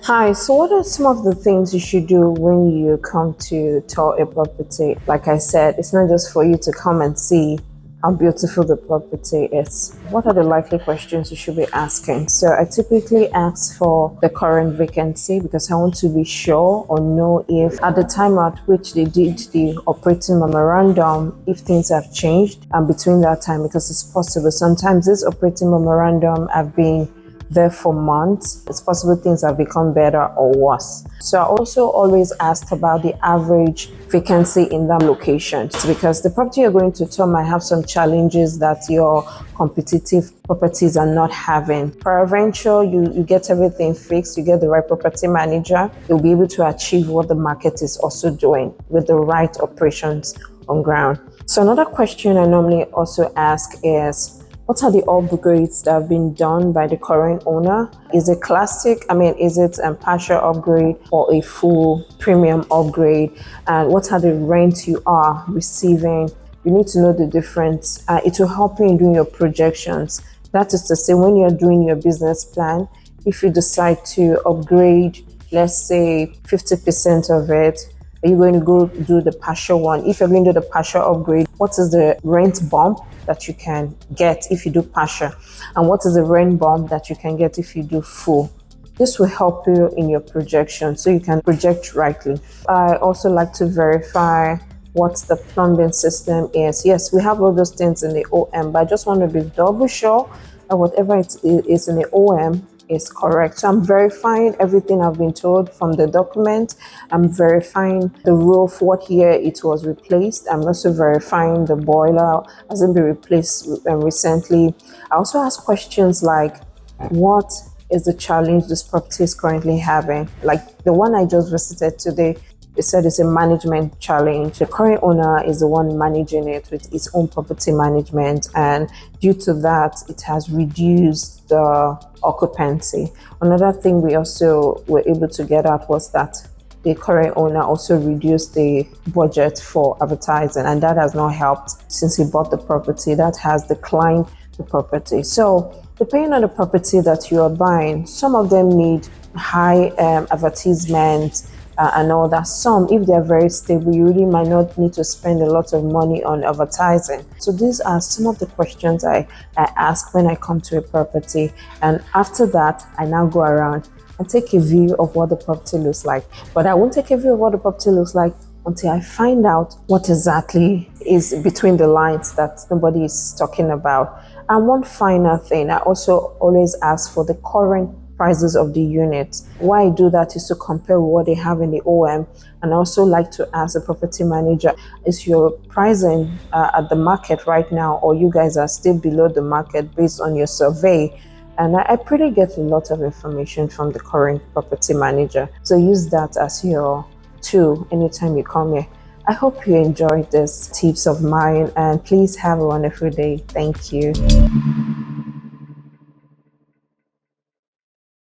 Hi, so what are some of the things you should do when you come to tour a property? Like I said, it's not just for you to come and see how beautiful the property is. What are the likely questions you should be asking? So I typically ask for the current vacancy because I want to be sure or know if at the time at which they did the operating memorandum, if things have changed and between that time, because it's possible. Sometimes this operating memorandum have been there for months. It's possible things have become better or worse. So I also always ask about the average vacancy in that location because the property you're going to tour might have some challenges that your competitive properties are not having. Peradventure, you get everything fixed, you get the right property manager, you'll be able to achieve what the market is also doing with the right operations on ground. So another question I normally also ask is, what are the upgrades that have been done by the current owner? Is it classic? Is it a partial upgrade or a full premium upgrade? And what are the rents you are receiving? You need to know the difference. It will help you in doing your projections. That is to say, when you're doing your business plan, if you decide to upgrade, let's say 50% of it, are you going to go do the partial one? If you're going to do the partial upgrade, what is the rent bump that you can get if you do partial? And what is the rent bump that you can get if you do full? This will help you in your projection so you can project rightly. I also like to verify what the plumbing system is. Yes, we have all those things in the OM, but I just want to be double sure that whatever it is in the OM is correct. So I'm verifying everything I've been told from the document. I'm verifying the roof, what year it was replaced. I'm also verifying the boiler hasn't been replaced recently. I also ask questions like, what is the challenge this property is currently having? Like the one I just visited today, they said it's a management challenge. The current owner is the one managing it with its own property management, and due to that, it has reduced the occupancy. Another thing we also were able to get at was that the current owner also reduced the budget for advertising, and that has not helped since he bought the property. That has declined the property. So depending on the property that you are buying, some of them need high advertisement and all that. Some, if they're very stable, you really might not need to spend a lot of money on advertising. So these are some of the questions I ask when I come to a property. And after that, I now go around and take a view of what the property looks like. But I won't take a view of what the property looks like until I find out what exactly is between the lines that nobody is talking about. And one final thing, I also always ask for the current prices of the units. Why I do that is to compare with what they have in the OM, and I also like to ask the property manager, is your pricing at the market right now, or you guys are still below the market based on your survey? And I pretty get a lot of information from the current property manager. So use that as your tool anytime you come here. I hope you enjoyed these tips of mine, and please have a wonderful day. Thank you.